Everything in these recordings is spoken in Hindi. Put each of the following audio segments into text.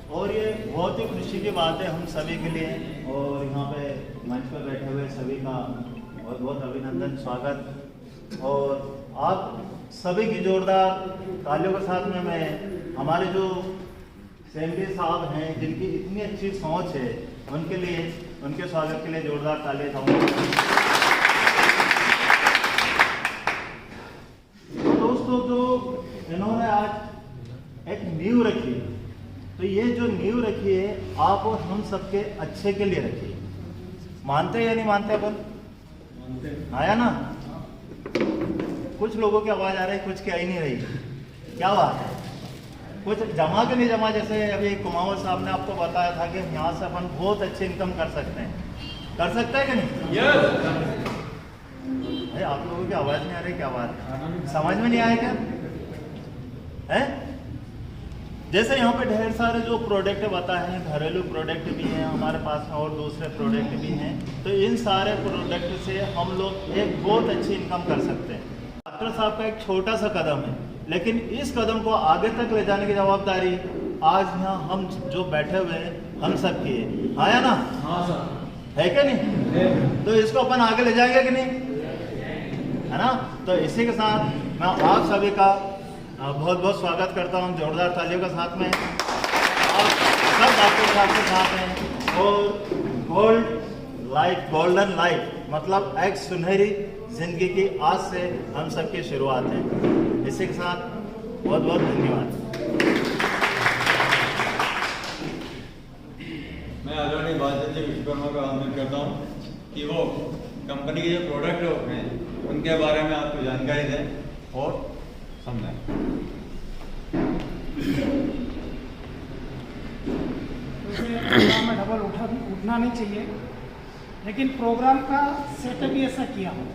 और ये बहुत ही खुशी की बात है हम सभी के लिए। और यहाँ पे मंच पर बैठे हुए सभी का बहुत बहुत अभिनंदन, स्वागत। और आप सभी की जोरदार तालियों के साथ में मैं हमारे जो सेमडी साहब हैं जिनकी इतनी अच्छी सोच है उनके लिए, उनके स्वागत के लिए जोरदार तालियां चाहूँगा। तो दोस्तों, जो इन्होंने आज एक नींव रखी, तो ये जो नींव रखी है आप और हम सबके अच्छे के लिए रखी है। मानते या नहीं मानते अपन? मानते। आया ना? कुछ लोगों की आवाज़ आ रही है, कुछ की आ ही नहीं रही। क्या बात है? कुछ जमा के नहीं जमा। जैसे अभी कुमावत साहब ने आपको बताया था कि यहाँ से अपन बहुत अच्छी इनकम कर सकते हैं। कर सकते हैं कि नहीं? अरे आप लोगों की आवाज़ नहीं आ रही, क्या बात है? समझ में नहीं आया क्या है? जैसे यहाँ पे ढेर सारे जो प्रोडक्ट बताए हैं, घरेलू प्रोडक्ट भी हैं हमारे पास में और दूसरे प्रोडक्ट भी हैं। तो इन सारे प्रोडक्ट से हम लोग एक बहुत अच्छी इनकम कर सकते हैं। डॉक्टर साहब का एक छोटा सा कदम है, लेकिन इस कदम को आगे तक ले जाने की जवाबदारी आज यहाँ हम जो बैठे हुए हैं हम सब की है। हाँ या ना? हाँ सर। है क्या नहीं? तो इसको अपन आगे ले जाएंगे कि नहीं, है ना? तो इसी के साथ मैं आप सभी का बहुत बहुत स्वागत करता हूँ जोरदार तालियों के साथ में। आप सब डॉक्टर साहब के साथ हैं और गोल्डन लाइफ मतलब एक सुनहरी जिंदगी की आज से हम सबकी शुरुआत है। इसी के साथ बहुत बहुत धन्यवाद। मैं आदरणीय बादशाह विश्वकर्मा का आह्वान करता हूँ कि वो कंपनी के जो प्रोडक्ट हैं उनके बारे में आपको जानकारी दें और समझें। प्रोग्राम में डबल उठना नहीं चाहिए, लेकिन प्रोग्राम का सेटअप ही ऐसा किया हो,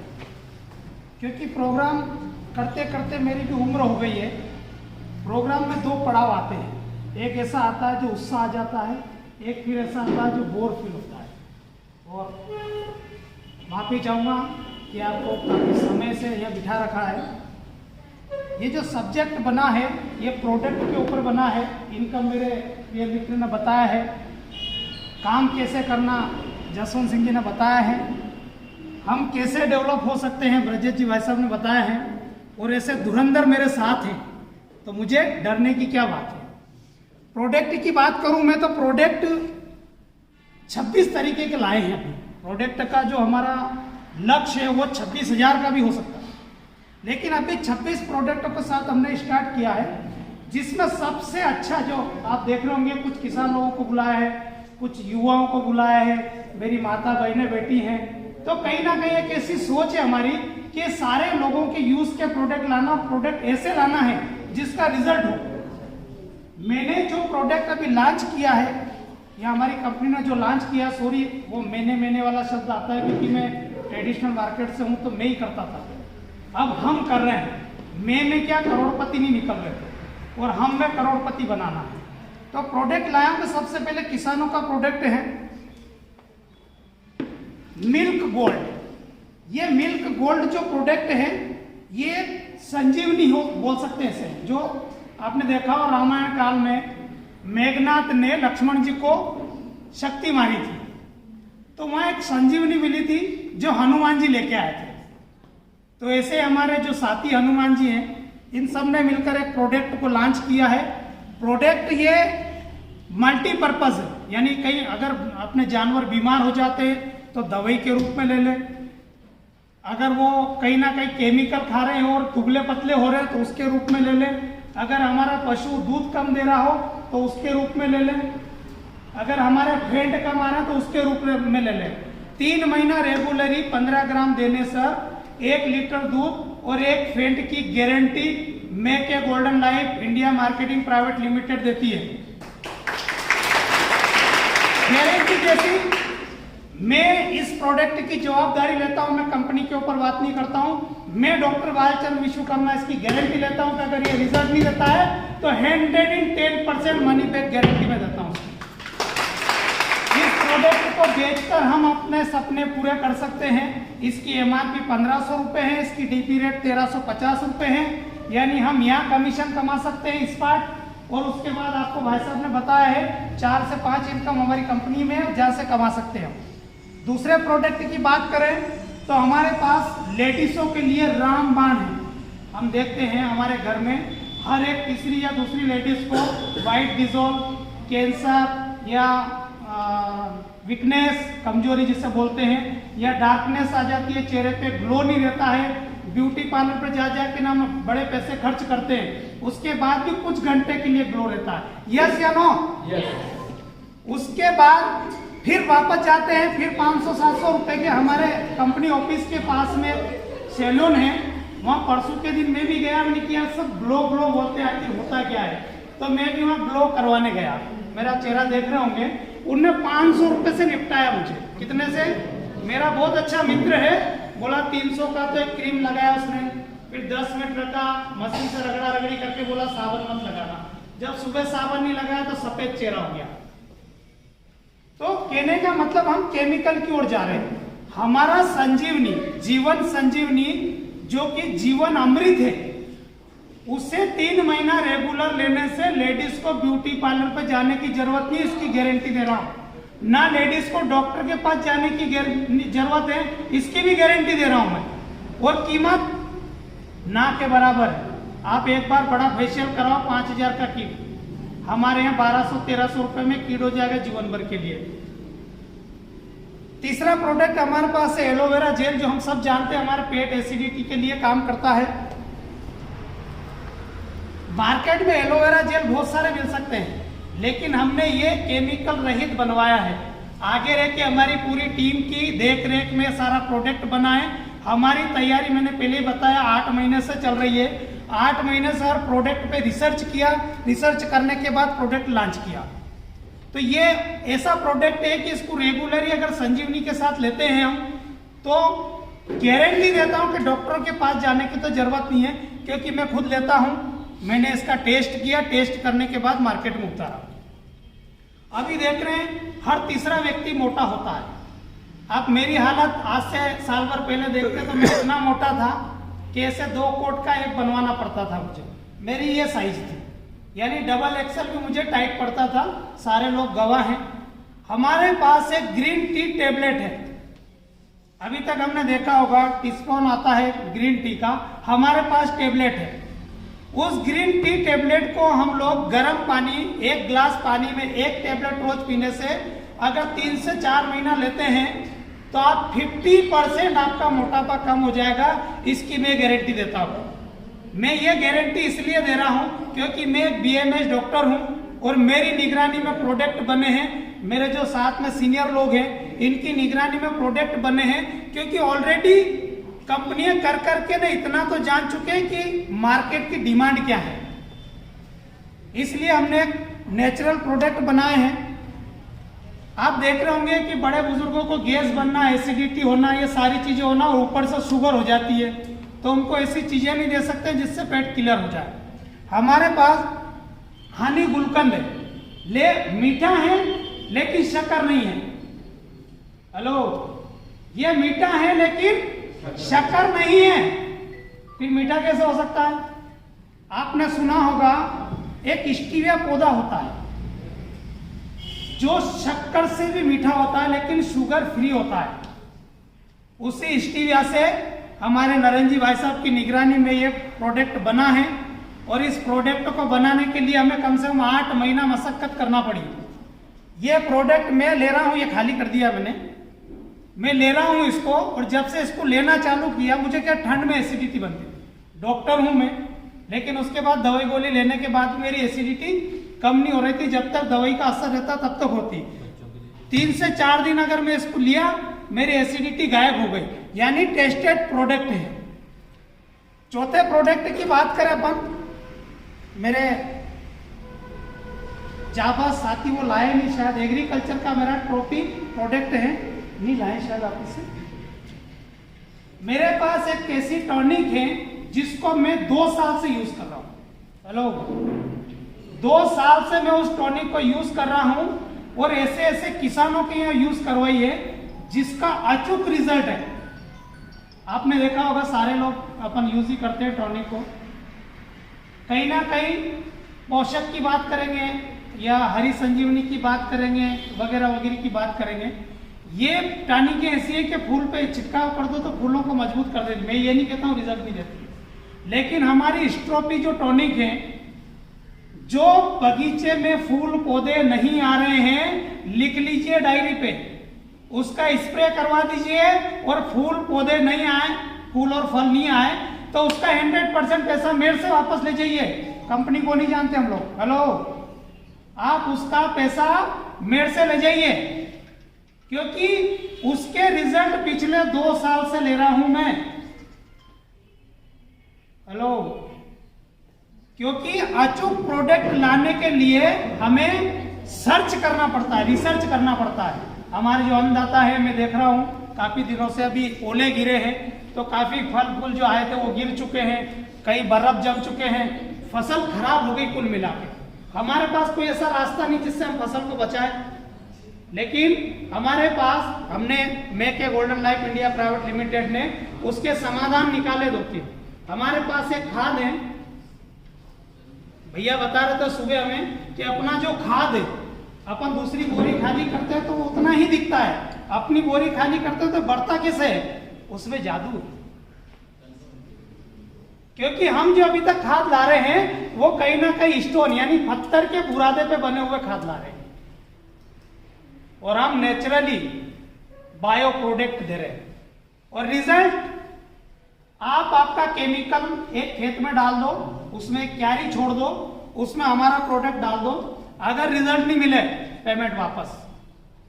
क्योंकि प्रोग्राम करते करते मेरी भी उम्र हो गई है। प्रोग्राम में दो पड़ाव आते हैं, एक ऐसा आता है जो उत्साह आ जाता है, एक फिर ऐसा आता है जो बोर फील होता है। और माफ़ी चाहूँगा कि आपको काफ़ी समय से यह बिठा रखा है। ये जो सब्जेक्ट बना है ये प्रोडक्ट के ऊपर बना है। इनका मेरे प्रिय मित्र ने बताया है, काम कैसे करना जसवंत सिंह जी ने बताया है, हम कैसे डेवलप हो सकते हैं ब्रजेश जी भाई साहब ने बताया है, और ऐसे धुरंधर मेरे साथ हैं, तो मुझे डरने की क्या बात है। प्रोडक्ट की बात करूं मैं तो प्रोडक्ट 26 तरीके के लाए हैं। अभी प्रोडक्ट का जो हमारा लक्ष्य है वो 26,000 का भी हो सकता है, लेकिन अभी 26 प्रोडक्टों के साथ हमने स्टार्ट किया है, जिसमें सबसे अच्छा जो आप देख रहे होंगे, कुछ किसान लोगों को बुलाया है, कुछ युवाओं को बुलाया है, मेरी माता बहनें बैठी हैं। तो कहीं ना कहीं एक ऐसी सोच है हमारी कि सारे लोगों के यूज के प्रोडक्ट लाना, प्रोडक्ट ऐसे लाना है जिसका रिजल्ट हो। मैंने जो प्रोडक्ट अभी लॉन्च किया है, या हमारी कंपनी ने जो लॉन्च किया, सॉरी वो मैंने वाला शब्द आता है क्योंकि मैं ट्रेडिशनल मार्केट से हूँ तो मैं ही करता था। अब हम कर रहे हैं, मैं क्या करोड़पति नहीं निकल रहे थे, और हम में करोड़पति बनाना है। तो प्रोडक्ट लाया तो सबसे पहले किसानों का प्रोडक्ट है मिल्क गोल्ड। ये मिल्क गोल्ड जो प्रोडक्ट है ये संजीवनी हो बोल सकते हैं इसे। जो आपने देखा हो रामायण काल में मेघनाथ ने लक्ष्मण जी को शक्ति मारी थी, तो वहां एक संजीवनी मिली थी जो हनुमान जी लेके आए थे। तो ऐसे हमारे जो साथी हनुमान जी हैं, इन सब ने मिलकर एक प्रोडक्ट को लॉन्च किया है। प्रोडक्ट ये मल्टीपर्पज है, यानी कहीं अगर अपने जानवर बीमार हो जाते हैं तो दवाई के रूप में ले लें, अगर वो कहीं ना कहीं केमिकल खा रहे हैं और दुबले पतले हो रहे हैं तो उसके रूप में ले लें, अगर हमारा पशु दूध कम दे रहा हो तो उसके रूप में ले लें, अगर हमारे फैट कम आ रहा है तो उसके रूप में ले लें। 3 महीना रेगुलरी 15 ग्राम देने से 1 लीटर दूध और 1 फेंट की guarantee make a golden life India marketing private limited देती है। गारंटी जैसी मैं इस प्रोडक्ट की जवाबदारी लेता हूं, मैं कंपनी के ऊपर बात नहीं करता हूं। मैं डॉक्टर बालचंद्र विश्वकर्मा इसकी गारंटी लेता हूं कि अगर ये रिजल्ट नहीं देता है तो 110% मनी बैक गारंटी में देता हूं। इस प्रोडक्ट को बेचकर हम अपने सपने पूरे कर सकते हैं। इसकी एमआरपी 1500 रुपए है, इसकी डीपी रेट 1350 रुपए है, यानी हम यहाँ कमीशन कमा सकते हैं स्पॉट, और उसके बाद आपको भाई साहब ने बताया है 4 से 5 इनकम हमारी कंपनी में है जहाँ से कमा सकते हैं। दूसरे प्रोडक्ट की बात करें तो हमारे पास लेडीज़ों के लिए रामबाण है। हम देखते हैं हमारे घर में हर एक तीसरी या दूसरी लेडीज़ को वाइट डिजॉल्व, कैंसर या वीकनेस, कमजोरी जिसे बोलते हैं, या डार्कनेस आ जाती है, चेहरे पे ग्लो नहीं रहता है। ब्यूटी पार्लर पर जा जा के ना हम बड़े पैसे खर्च करते हैं, उसके बाद भी कुछ घंटे के लिए ग्लो रहता है। यस या नो? उसके बाद फिर वापस जाते हैं, फिर 500-700 रुपए के हमारे कंपनी ऑफिस के पास में सैलून है, वहाँ परसों के दिन मैं भी गया। मैंने किया सब ग्लो ग्लो बोलते हैं, आखिर होता क्या है, तो मैं भी वहाँ ग्लो करवाने गया। मेरा चेहरा देख रहे होंगे, उनने 500 रुपए से निपटाया मुझे। कितने से? मेरा बहुत अच्छा मित्र है, बोला 300 का तो एक क्रीम लगाया उसने, फिर 10 मिनट रखा, मशीन से रगड़ा रगड़ी करके बोला साबुन मत लगाना। जब सुबह साबुन नहीं लगाया तो सफेद चेहरा हो गया। तो कहने का मतलब हम केमिकल की ओर जा रहे हैं। हमारा संजीवनी, जीवन संजीवनी जो कि जीवन अमृत है, उसे 3 महीना रेगुलर लेने से लेडीज को ब्यूटी पार्लर पर जाने की जरूरत नहीं, इसकी गारंटी दे रहा हूं। ना लेडीज को डॉक्टर के पास जाने की जरूरत है, इसकी भी गारंटी दे रहा हूं मैं। और कीमत ना के बराबर है। आप एक बार बड़ा फेशियल कराओ 5000 का किट, हमारे यहाँ 1200-1300 रुपए में किट हो जाएगा जीवन भर के लिए। तीसरा प्रोडक्ट हमारे पास है एलोवेरा जेल, जो हम सब जानते हैं हमारे पेट एसिडिटी के लिए काम करता है। मार्केट में एलोवेरा जेल बहुत सारे मिल सकते हैं, लेकिन हमने ये केमिकल रहित बनवाया है। आगे रह के हमारी पूरी टीम की देख रेख में सारा प्रोडक्ट बना है। हमारी तैयारी मैंने पहले ही बताया 8 महीने से चल रही है। 8 महीने से हर प्रोडक्ट पे रिसर्च किया, रिसर्च करने के बाद प्रोडक्ट लॉन्च किया। तो ये ऐसा प्रोडक्ट है कि इसको रेगुलरली अगर संजीवनी के साथ लेते हैं हम, तो गारंटी देता हूं कि डॉक्टर के पास जाने की तो जरूरत नहीं है, क्योंकि मैं खुद लेता हूं। मैंने इसका टेस्ट किया, टेस्ट करने के बाद मार्केट में उतारा। अभी देख रहे हैं हर तीसरा व्यक्ति मोटा होता है। आप मेरी हालत आज से साल भर पहले देखते तो मैं इतना मोटा था कि ऐसे 2 कोट का एक बनवाना पड़ता था मुझे। मेरी ये साइज थी, यानी डबल एक्सल भी मुझे टाइट पड़ता था। सारे लोग गवाह हैं। हमारे पास एक ग्रीन टी टेबलेट है। अभी तक हमने देखा होगा टीस्पून आता है ग्रीन टी का, हमारे पास टेबलेट है। उस ग्रीन टी टेबलेट को हम लोग गर्म पानी, 1 गिलास पानी में 1 टेबलेट रोज पीने से अगर 3 से 4 महीना लेते हैं तो आप 50% आपका मोटापा कम हो जाएगा। इसकी मैं गारंटी देता हूँ। मैं ये गारंटी इसलिए दे रहा हूँ क्योंकि मैं BMS डॉक्टर हूँ और मेरी निगरानी में प्रोडक्ट बने हैं। मेरे जो साथ में सीनियर लोग हैं, इनकी निगरानी में प्रोडक्ट बने हैं, क्योंकि ऑलरेडी कंपनियां कर करके ना इतना तो जान चुके हैं कि मार्केट की डिमांड क्या है। इसलिए हमने एक नेचुरल प्रोडक्ट बनाए हैं। आप देख रहे होंगे कि बड़े बुजुर्गों को गैस बनना, एसिडिटी होना, ये सारी चीजें होना, और ऊपर से शुगर हो जाती है, तो उनको ऐसी चीजें नहीं दे सकते जिससे पेट क्लियर हो जाए। हमारे पास हनी गुलकंद है, मीठा है लेकिन शक्कर नहीं है। हेलो, ये मीठा है लेकिन शक्कर नहीं है, फिर मीठा कैसे हो सकता है? आपने सुना होगा एक स्टीविया पौधा होता है जो शक्कर से भी मीठा होता है लेकिन शुगर फ्री होता है। उसी स्टीविया से हमारे नरेंद्र जी भाई साहब की निगरानी में ये प्रोडक्ट बना है, और इस प्रोडक्ट को बनाने के लिए हमें कम से कम 8 महीना मशक्कत करना पड़ी। ये प्रोडक्ट मैं ले रहा हूँ, ये खाली कर दिया मैं ले रहा हूँ इसको, और जब से इसको लेना चालू किया, मुझे क्या ठंड में एसिडिटी बनती थी। डॉक्टर हूँ मैं, लेकिन उसके बाद दवाई गोली लेने के बाद मेरी एसिडिटी कम नहीं हो रही थी। जब तक दवाई का असर रहता तब तक होती। 3 से 4 दिन अगर मैं इसको लिया, मेरी एसिडिटी गायब हो गई, यानी टेस्टेड प्रोडक्ट है। चौथे प्रोडक्ट की बात करें अपन, मेरे जाबाज साथी वो लाए नहीं, शायद एग्रीकल्चर का मेरा ट्रॉफी प्रोडक्ट है, नहीं लाए शायद आप इससे। मेरे पास एक कैसी टॉनिक है जिसको मैं 2 साल से यूज कर रहा हूं। हेलो, 2 साल से मैं उस टॉनिक को यूज कर रहा हूं, और ऐसे ऐसे किसानों के यहाँ यूज करवाई है जिसका अचूक रिजल्ट है। आपने देखा होगा सारे लोग अपन यूज ही करते हैं टॉनिक को। कहीं ना कहीं पोषक की बात करेंगे या हरी संजीवनी की बात करेंगे वगैरह वगैरह की बात करेंगे। ये टॉनिक ऐसी है कि फूल पे छिड़काव कर दो तो फूलों को मजबूत कर देती। मैं ये नहीं कहता हूँ रिजल्ट नहीं देती, लेकिन हमारी स्ट्रॉपी जो टॉनिक है, जो बगीचे में फूल पौधे नहीं आ रहे हैं, लिख लीजिए डायरी पे, उसका स्प्रे करवा दीजिए और फूल पौधे नहीं आए, फूल और फल नहीं आए तो उसका 100% पैसा मेरे से वापस ले जाइए। कंपनी को नहीं जानते हम लोग, हेलो, आप उसका पैसा मेरे से ले जाइए, क्योंकि उसके रिजल्ट पिछले 2 साल से ले रहा हूं मैं। हेलो, क्योंकि अचूक प्रोडक्ट लाने के लिए हमें सर्च करना पड़ता है, रिसर्च करना पड़ता है। हमारे जो अन्नदाता है, मैं देख रहा हूं काफी दिनों से अभी ओले गिरे हैं तो काफी फल फूल जो आए थे वो गिर चुके हैं, कई बर्फ जम चुके हैं, फसल खराब हो गई कुल मिला के। हमारे पास कोई ऐसा रास्ता नहीं जिससे हम फसल को बचाएं, लेकिन हमारे पास हमने make a golden life India private limited ने उसके समाधान निकाले 2-3। हमारे पास एक खाद है, भैया बता रहे थे सुबह हमें कि अपना जो खाद है, अपन दूसरी बोरी खाली करते हैं तो वो उतना ही दिखता है, अपनी बोरी खाली करते हैं तो बढ़ता कैसे है, उसमें जादू है। क्योंकि हम जो अभी तक खाद ला रहे हैं वो कहीं ना कहीं स्टोन यानी पत्थर के बुरादे पे बने हुए खाद ला रहे हैं, और हम नेचुरली बायो प्रोडक्ट दे रहे हैं। और रिजल्ट, आप आपका केमिकल एक खेत में डाल दो, उसमें क्यारी छोड़ दो, उसमें हमारा प्रोडक्ट डाल दो, अगर रिजल्ट नहीं मिले पेमेंट वापस।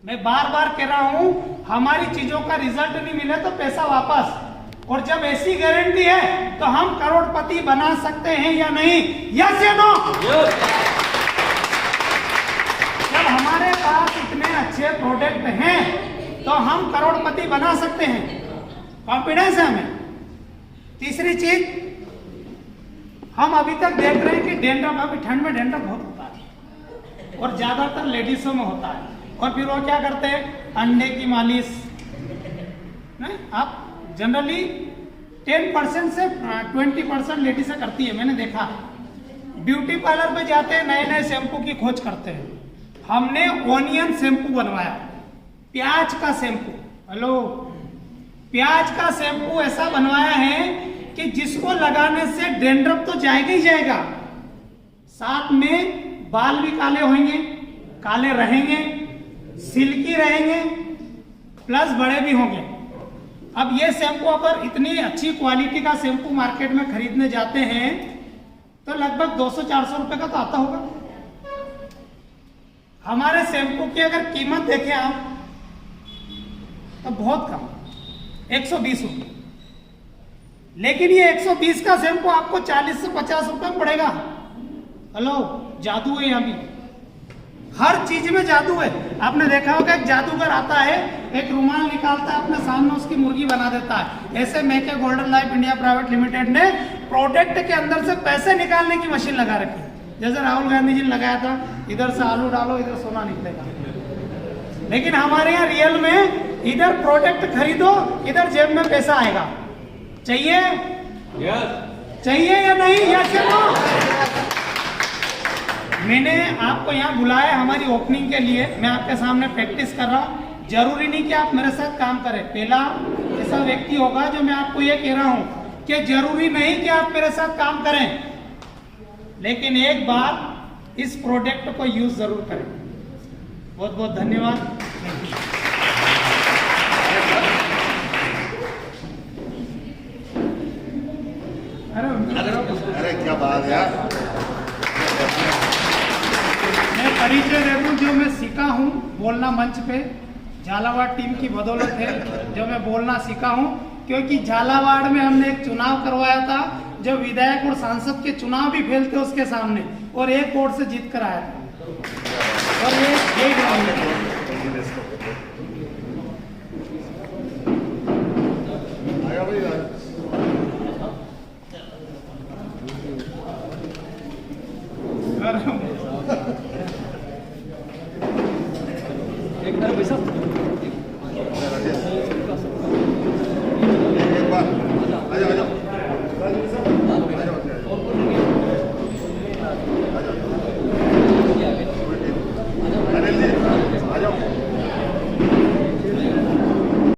मैं बार बार कह रहा हूं, हमारी चीजों का रिजल्ट नहीं मिले तो पैसा वापस। और जब ऐसी गारंटी है तो हम करोड़पति बना सकते हैं या नहीं? यस या नो? जब हमारे पास इतने अच्छे प्रोडक्ट हैं तो हम करोड़पति बना सकते हैं, कॉन्फिडेंस है हमें। तीसरी चीज, हम अभी तक देख रहे हैं कि डेंड्रफ, अभी ठंड में डेंड्रफ बहुत होता है और ज्यादातर लेडीजों में होता है, और फिर वो क्या करते हैं, अंडे की मालिश। नहीं, आप जनरली 10% से 20% लेडीजें करती है, मैंने देखा। ब्यूटी पार्लर पे जाते हैं, नए नए शैम्पू की खोज करते हैं। हमने ओनियन शैम्पू बनवाया, प्याज का शैम्पू। हेलो, प्याज का शैम्पू ऐसा बनवाया है कि जिसको लगाने से डेंड्रफ तो जाएगा ही जाएगा, साथ में बाल भी काले होंगे, काले रहेंगे, सिल्की रहेंगे, प्लस बड़े भी होंगे। अब ये शैम्पू अगर इतनी अच्छी क्वालिटी का शैम्पू मार्केट में खरीदने जाते हैं तो लगभग 200-400 रुपए का तो आता होगा। हमारे शैम्पू की अगर कीमत देखें आप तो बहुत कम, 120 रुपए। लेकिन ये 120 का शैम्पू आपको 40 से 50 रुपए में पड़ेगा। हेलो, जादू है यहाँ भी, हर चीज में जादू है। आपने देखा होगा एक जादूगर आता है, एक रुमाल निकालता है, अपने सामने उसकी मुर्गी बना देता है। ऐसे make a golden life India private limited ने प्रोडक्ट के अंदर से पैसे निकालने की मशीन लगा रखी है। जैसे राहुल गांधी जी ने लगाया था, इधर से आलू डालो इधर सोना निकलेगा। लेकिन हमारे यहाँ रियल में इधर प्रोडक्ट खरीदो, इधर जेब में पैसा आएगा। चाहिए? चाहिए या नहीं? यस या नो? मैंने आपको यहाँ बुलाया हमारी ओपनिंग के लिए, मैं आपके सामने प्रैक्टिस कर रहा हूँ। जरूरी नहीं कि आप मेरे साथ काम करें। पहला ऐसा व्यक्ति होगा जो मैं आपको ये कह रहा हूँ कि जरूरी नहीं कि आप मेरे साथ काम करें, लेकिन एक बार इस प्रोडक्ट को यूज जरूर करें। बहुत बहुत धन्यवाद। अरे क्या बात है। मैं परिचय दे दूं, जो मैं सीखा हूं बोलना मंच पे, झालावाड़ टीम की बदौलत है जो मैं बोलना सीखा हूं। क्योंकि झालावाड़ में हमने एक चुनाव करवाया था, जो विधायक और सांसद के चुनाव भी फेल थे उसके सामने, और एक वोट से जीत कर आया था।